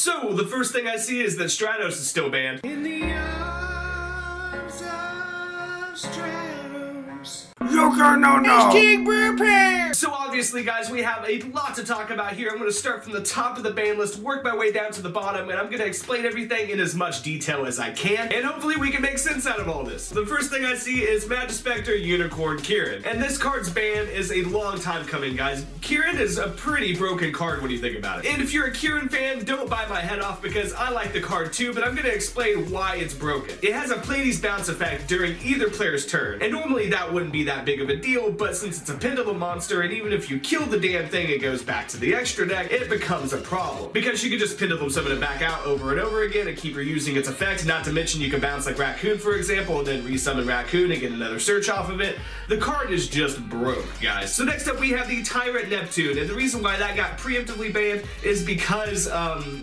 So, the first thing I see is that Stratos is still banned. In the arms of Stratos. YugiNoNo. So obviously, guys, we have a lot to talk about here. I'm going to start from the top of the ban list, work my way down to the bottom, and I'm going to explain everything in as much detail as I can, and hopefully we can make sense out of all this. The first thing I see is Magispector Unicorn Kieran, and this card's ban is a long time coming, guys. Kieran is a pretty broken card when you think about it. And if you're a Kieran fan, don't bite my head off because I like the card too, but I'm going to explain why it's broken. It has a Pleiades bounce effect during either player's turn, and normally that wouldn't be that big of a deal, but since it's a pendulum monster, and even if you kill the damn thing, it goes back to the extra deck, it becomes a problem. Because you can just pendulum summon it back out over and over again and keep reusing its effect, not to mention you can bounce like Raccoon, for example, and then resummon Raccoon and get another search off of it. The card is just broke, guys. So next up we have the Tyrant Neptune, and the reason why that got preemptively banned is because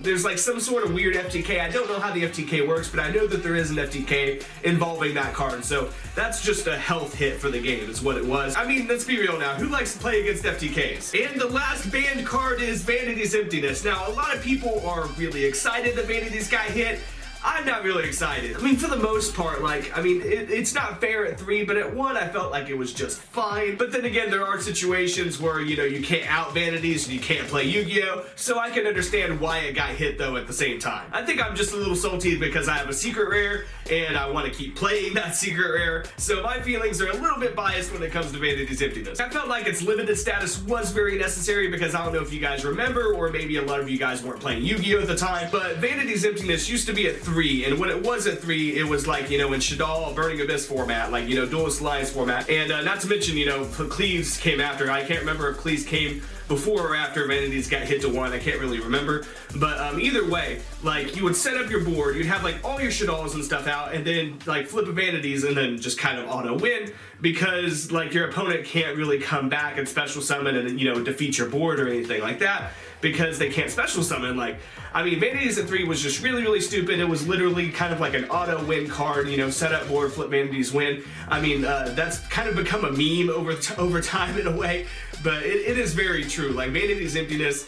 there's like some sort of weird FTK. I don't know how the FTK works, but I know that there is an FTK involving that card, so that's just a health hit for the game is what it was. I mean, let's be real now. Who likes to play against FTKs? And the last banned card is Vanity's Emptiness. Now, a lot of people are really excited that Vanity's got hit. I'm not really excited. I mean, for the most part, like, I mean, it's not fair at 3, but at 1, I felt like it was just fine. But then again, there are situations where, you know, you can't out Vanities and you can't play Yu-Gi-Oh! So I can understand why it got hit, though, at the same time. I think I'm just a little salty because I have a secret rare and I want to keep playing that secret rare. So my feelings are a little bit biased when it comes to Vanity's Emptiness. I felt like its limited status was very necessary because I don't know if you guys remember, or maybe a lot of you guys weren't playing Yu-Gi-Oh! At the time, but Vanity's Emptiness used to be at 3, and when it was at 3, it was like, you know, in Shadal, Burning Abyss format, like, you know, Duelist Alliance format, and not to mention, you know, Cleaves came after. I can't remember if Cleaves came before or after Vanities got hit to 1, I can't really remember, but either way, like, you would set up your board, you'd have like all your Shadals and stuff out, and then like flip a Vanities and then just kind of auto win, because like your opponent can't really come back and special summon and, you know, defeat your board or anything like that, because they can't special summon. Like, I mean, Vanities at 3 was just really, really stupid. It was literally kind of like an auto win card, you know, set up board, flip Vanities, win. I mean, that's kind of become a meme over time in a way, but it is very true. Like, Vanities Emptiness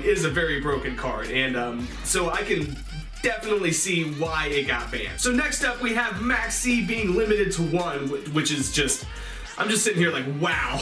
is a very broken card, and so I can definitely see why it got banned. So next up we have Max C being limited to 1, which is just, I'm just sitting here like, wow.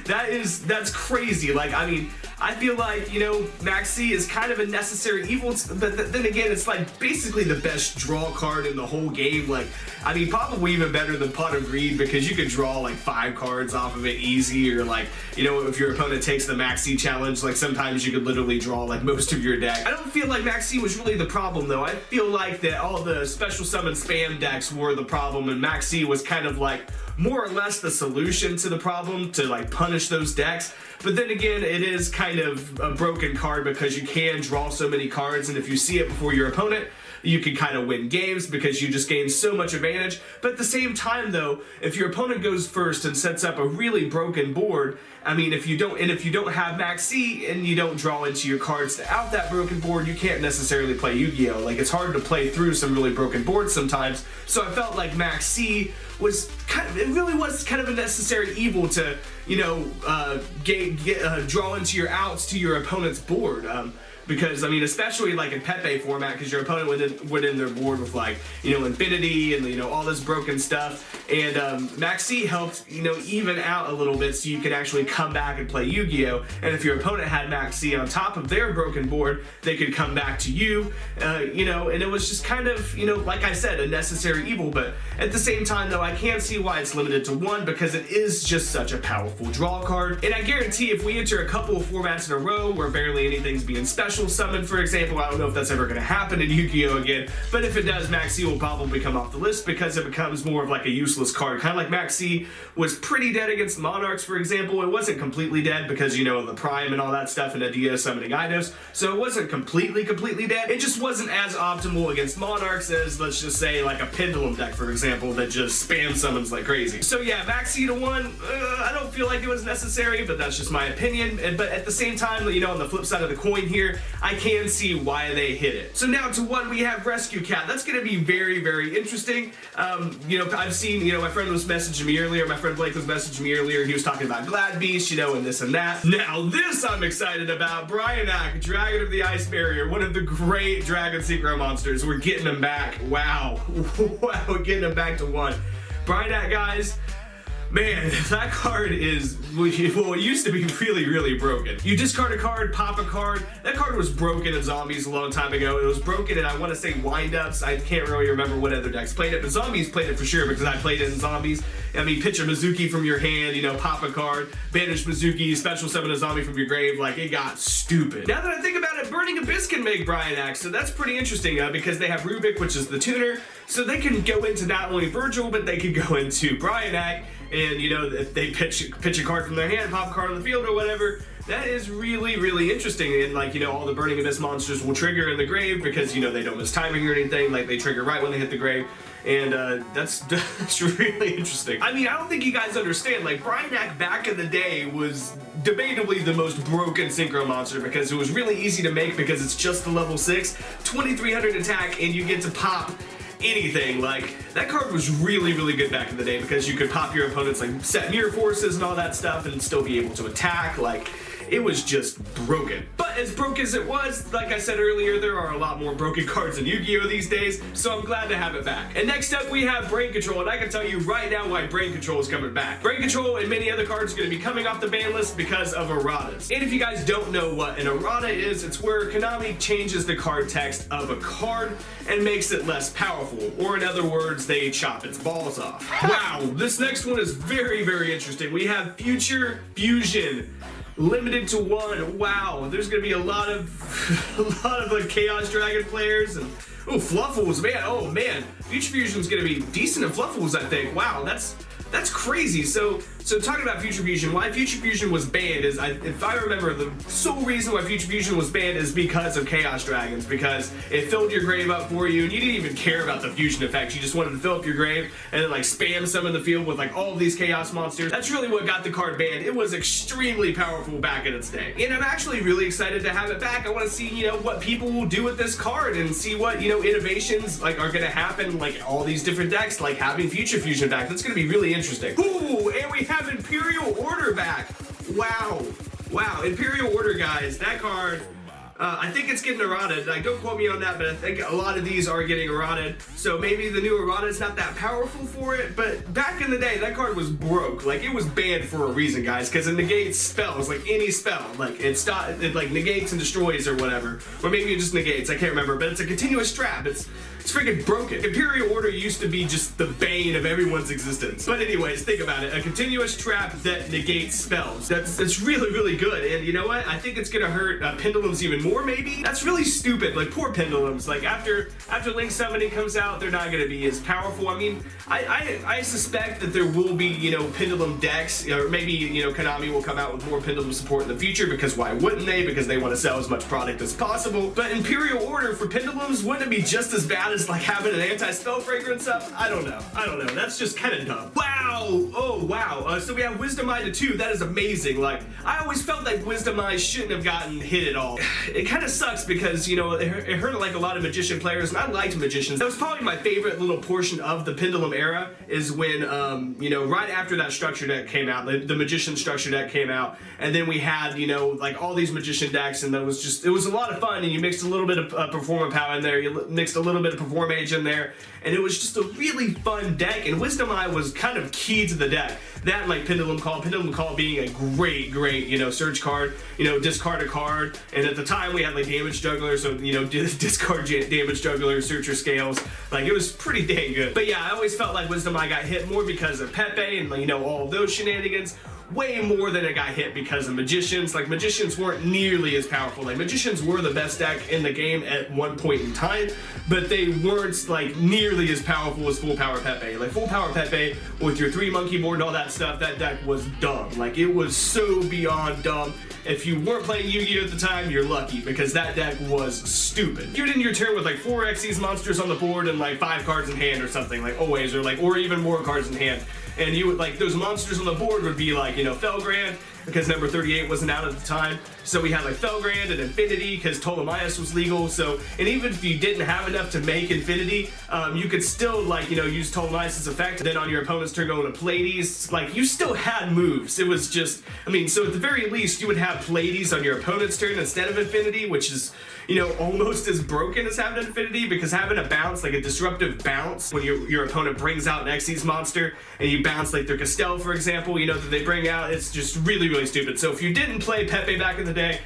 That's crazy. Like, I mean, I feel like, you know, Max C is kind of a necessary evil, but then again, it's like basically the best draw card in the whole game. Like, I mean, probably even better than Pot of Greed, because you could draw like 5 cards off of it easy, or like, you know, if your opponent takes the Max C challenge, like sometimes you could literally draw like most of your deck. I don't feel like Max C was really the problem though. I feel like that all the special summon spam decks were the problem, and Max C was kind of like more or less the solution to the problem, to like punish those decks. But then again, it is kind of a broken card because you can draw so many cards, and if you see it before your opponent, you can kind of win games because you just gain so much advantage. But at the same time though, if your opponent goes first and sets up a really broken board, I mean, if you don't have Max C and you don't draw into your cards to out that broken board, you can't necessarily play Yu-Gi-Oh! Like, it's hard to play through some really broken boards sometimes. So I felt like Max C was it really was kind of a necessary evil to, you know, draw into your outs to your opponent's board. Because, I mean, especially like in Pepe format, because your opponent went in their board with like, you know, Infinity and, you know, all this broken stuff. And Max C helped, you know, even out a little bit so you could actually come back and play Yu-Gi-Oh! And if your opponent had Max C on top of their broken board, they could come back to you, you know, and it was just kind of, you know, like I said, a necessary evil. But at the same time, though, I can't see why it's limited to 1, because it is just such a powerful draw card. And I guarantee if we enter a couple of formats in a row where barely anything's being special summon, for example, I don't know if that's ever going to happen in Yu-Gi-Oh! Again, but if it does, Max C will probably come off the list because it becomes more of like a useless card. Kind of like Max C was pretty dead against Monarchs, for example. It wasn't completely dead because, you know, the Prime and all that stuff and Adia summoning Eidos, so it wasn't completely dead. It just wasn't as optimal against Monarchs as, let's just say, like a Pendulum deck, for example, that just spam summons like crazy. So yeah, Max C to 1, I don't feel like it was necessary, but that's just my opinion. But at the same time, you know, on the flip side of the coin here, I can see why they hit it. So now to one, we have Rescue Cat. That's going to be very, very interesting. You know, I've seen, you know, my friend was messaging me earlier, my friend Blake was messaging me earlier, he was talking about Glad Beast, you know, and this and that. Now this I'm excited about. Bryonak, Dragon of the Ice Barrier, one of the great Dragon Synchro monsters. We're getting him back. Wow. Wow, getting him back to one. Bryonak, guys, man, that card is, well, it used to be really, really broken. You discard a card, pop a card. That card was broken in Zombies a long time ago. It was broken in, I want to say, Wind-Ups. I can't really remember what other decks played it, but Zombies played it for sure because I played it in Zombies. I mean, pitch a Mizuki from your hand, you know, pop a card, banish Mizuki, special summon a zombie from your grave. Like, it got stupid. Now that I think about it, Burning Abyss can make Bryonak, so that's pretty interesting because they have Rubik, which is the tuner, so they can go into not only Virgil, but they can go into Bryonak. And, you know, if they pitch a card from their hand, pop a card on the field or whatever, that is really, really interesting. And, like, you know, all the Burning Abyss monsters will trigger in the grave because, you know, they don't miss timing or anything. Like, they trigger right when they hit the grave. And that's really interesting. I mean, I don't think you guys understand. Like, Bryonak back in the day was debatably the most broken synchro monster because it was really easy to make because it's just the level 6, 2300 attack, and you get to pop anything. Like, that card was really, really good back in the day because you could pop your opponent's like set mirror forces and all that stuff and still be able to attack. Like, it was just broken. But as broke as it was, like I said earlier, there are a lot more broken cards in Yu-Gi-Oh! These days, so I'm glad to have it back. And next up, we have Brain Control, and I can tell you right now why Brain Control is coming back. Brain Control and many other cards are going to be coming off the ban list because of erratas. And if you guys don't know what an errata is, it's where Konami changes the card text of a card and makes it less powerful, or in other words, they chop its balls off. Wow, this next one is very, very interesting. We have Future Fusion. Limited to one. Wow, there's gonna be a lot of like Chaos Dragon players and Fluffles, man. Oh man, Future Fusion's gonna be decent in Fluffles, I think. Wow, that's crazy. So talking about Future Fusion, why Future Fusion was banned is, if I remember, the sole reason why Future Fusion was banned is because of Chaos Dragons, because it filled your grave up for you, and you didn't even care about the fusion effects. You just wanted to fill up your grave and then like spam some in the field with like all of these Chaos monsters. That's really what got the card banned. It was extremely powerful back in its day, and I'm actually really excited to have it back. I want to see, you know, what people will do with this card and see what, you know, innovations like are gonna happen, like all these different decks, like having Future Fusion back. That's gonna be really interesting. Ooh, and we have Imperial Order back. Wow. Wow, Imperial Order, guys. That card, I think it's getting errated. Like, don't quote me on that, but I think a lot of these are getting errated. So maybe the new errata is not that powerful for it, but back in the day, that card was broke. Like, it was banned for a reason, guys, because it negates spells, like any spell. Like, it like negates and destroys or whatever. Or maybe it just negates, I can't remember, but it's a continuous trap. It's freaking broken. Imperial Order used to be just the bane of everyone's existence. But anyways, think about it. A continuous trap that negates spells. That's really, really good. And you know what? I think it's gonna hurt Pendulums even more, maybe? That's really stupid. Like, poor Pendulums. Like, after Link Summoning comes out, they're not gonna be as powerful. I mean, I suspect that there will be, you know, Pendulum decks, or maybe, you know, Konami will come out with more Pendulum support in the future, because why wouldn't they? Because they want to sell as much product as possible. But Imperial Order for Pendulums, wouldn't it be just as bad as like having an anti-spell fragrance up? I don't know. That's just kind of dumb. Wow. Oh wow. So we have Wisdom Eye to 2. That is amazing. Like, I always felt like Wisdom Eye shouldn't have gotten hit at all. It kind of sucks because, you know, it hurt like a lot of Magician players, and I liked Magicians. That was probably my favorite little portion of the Pendulum era, is when you know, right after that structure deck came out, the Magician structure deck came out, and then we had, you know, like all these Magician decks, and it was a lot of fun, and you mixed a little bit of Performa Power in there, you mixed a little bit of Perform Age in there, and it was just a really fun deck, and Wisdom Eye was kind of key to the deck. That and like Pendulum Call being a great, you know, search card, you know, discard a card, and at the time we had like Damage Juggler, so, you know, discard Damage Juggler, Searcher Scales, like it was pretty dang good. But yeah, I always felt like Wisdom Eye got hit more because of Pepe and, you know, all of those shenanigans, way more than it got hit because of Magicians. Like, Magicians weren't nearly as powerful. Like, Magicians were the best deck in the game at one point in time, but they weren't like nearly as powerful as Full Power Pepe. Like, Full Power Pepe with your 3 monkey board and all that stuff, that deck was dumb. Like, it was so beyond dumb. If you weren't playing Yu-Gi-Oh! At the time, you're lucky, because that deck was stupid. You'd end your turn with like 4 Xyz monsters on the board and like 5 cards in hand or something, like always, or even more cards in hand. And you would, like, those monsters on the board would be like, you know, Felgrand, because number 38 wasn't out at the time. So we had like Felgrand and Infinity because Ptolemaeus was legal. So, and even if you didn't have enough to make Infinity, you could still like, you know, use Ptolemaeus' effect. Then on your opponent's turn go into Pleiades. Like, you still had moves. It was just, I mean, so at the very least you would have Pleiades on your opponent's turn instead of Infinity, which is, you know, almost as broken as having Infinity, because having a bounce, like a disruptive bounce, when your opponent brings out an Xyz monster and you bounce like their Castel, for example, you know, that they bring out, it's just really, really stupid. So if you didn't play Pepe back in the day,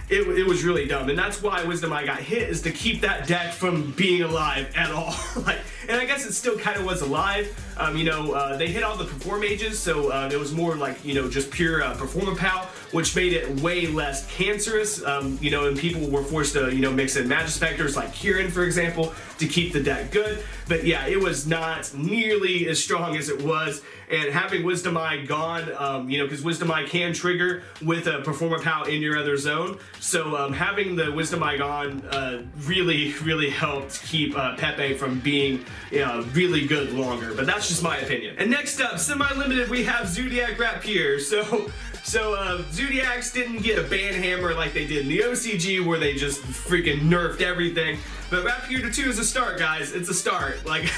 it was really dumb, and that's why Wisdom Eye got hit, is to keep that deck from being alive at all. Like, and I guess it still kind of was alive. You know, they hit all the Perform Mages, so it was more like, you know, just pure Performer Pow, which made it way less cancerous. You know, and people were forced to, you know, mix in Magispectors like Kieran, for example, to keep the deck good. But yeah, it was not nearly as strong as it was. And having Wisdom Eye gone, you know, because Wisdom Eye can trigger with a Performer Pow in your other zone. So having the Wisdom Eye gone really, really helped keep Pepe from being, you know, really good longer. But that's just my opinion. And next up, semi-limited, we have Zodiac Rapier. So Zodiacs didn't get a ban hammer like they did in the OCG, where they just freaking nerfed everything. But Rapier to 2 is a start, guys. It's a start. Like,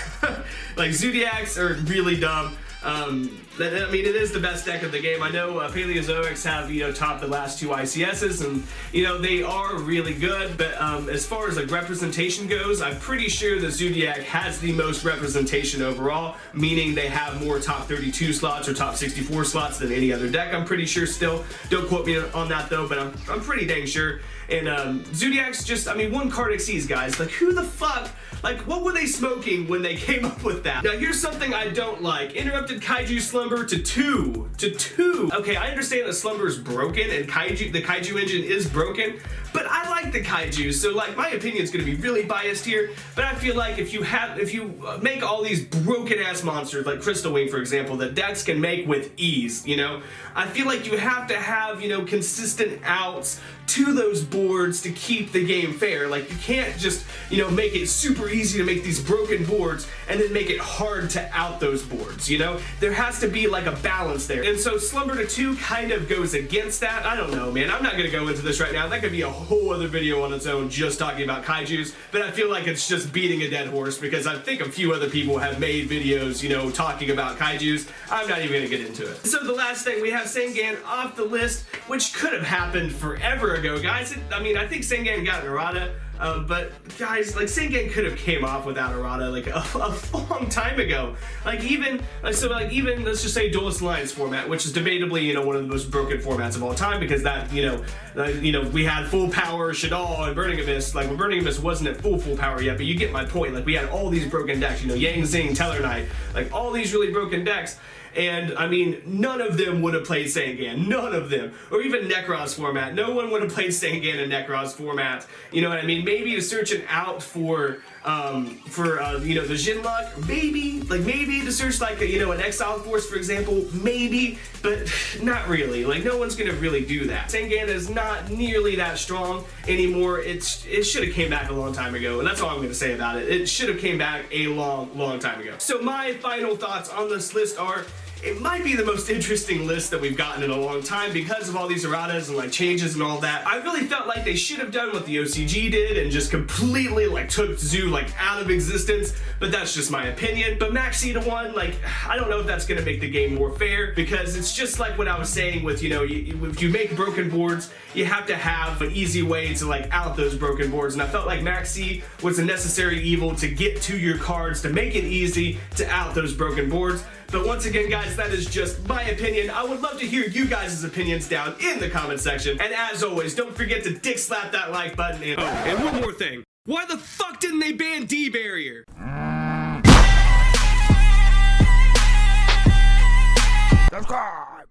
like Zodiacs are really dumb. I mean, it is the best deck of the game. I know Paleozoics have, you know, topped the last 2 ICSs, and, you know, they are really good, but as far as like representation goes, I'm pretty sure the Zodiac has the most representation overall, meaning they have more top 32 slots or top 64 slots than any other deck, I'm pretty sure still. Don't quote me on that though, but I'm pretty dang sure. And Zodiac's just, I mean, 1 card exceeds, guys. Like, who the fuck, like, what were they smoking when they came up with that? Now, here's something I don't like. Interrupted Kaiju Slumber to 2. Okay, I understand that Slumber is broken and the Kaiju engine is broken, but I like the Kaiju, so like my opinion is going to be really biased here, but I feel like if you make all these broken ass monsters like Crystal Wing, for example, that decks can make with ease, you know, I feel like you have to have, you know, consistent outs to those boards to keep the game fair. Like, you can't just, you know, make it super easy to make these broken boards and then make it hard to out those boards, you know? There has to be like a balance there. And so Slumber to 2 kind of goes against that. I don't know, man. I'm not gonna go into this right now. That could be a whole other video on its own just talking about kaijus, but I feel like it's just beating a dead horse because I think a few other people have made videos, you know, talking about kaijus. I'm not even gonna get into it. So the last thing, we have Sengan off the list, which could have happened forever ago, guys. I mean, I think Sengan got an errata, but guys, like, Sengan could have came off without errata like a long time ago. Like, even let's just say Duelist Alliance format, which is debatably, you know, one of the most broken formats of all time, because that, you know, we had full power Shadal and Burning Abyss. Like, when Burning Abyss wasn't at full power yet, but you get my point. Like, we had all these broken decks, you know, Yang Zing, Teller Knight, like all these really broken decks. And, I mean, none of them would have played Sengan. None of them. Or even Necros format. No one would have played Sengan in Necros format. You know what I mean? Maybe to search it out for you know, the Jinluck. Maybe. Like, maybe to search, like, you know, an Exile Force, for example. Maybe. But not really. Like, no one's gonna really do that. Sengan is not nearly that strong anymore. It should have came back a long time ago. And that's all I'm gonna say about it. It should have came back a long time ago. So my final thoughts on this list are, it might be the most interesting list that we've gotten in a long time because of all these erratas and like changes and all that. I really felt like they should have done what the OCG did and just completely like took Zoo like out of existence, but that's just my opinion. But Maxi to 1, like, I don't know if that's gonna make the game more fair, because it's just like what I was saying with, you know, if you make broken boards, you have to have an easy way to like out those broken boards, and I felt like Maxi was a necessary evil to get to your cards to make it easy to out those broken boards. But once again, guys, that is just my opinion. I would love to hear you guys' opinions down in the comment section. And as always, don't forget to dick slap that like button. And one more thing. Why the fuck didn't they ban D-Barrier?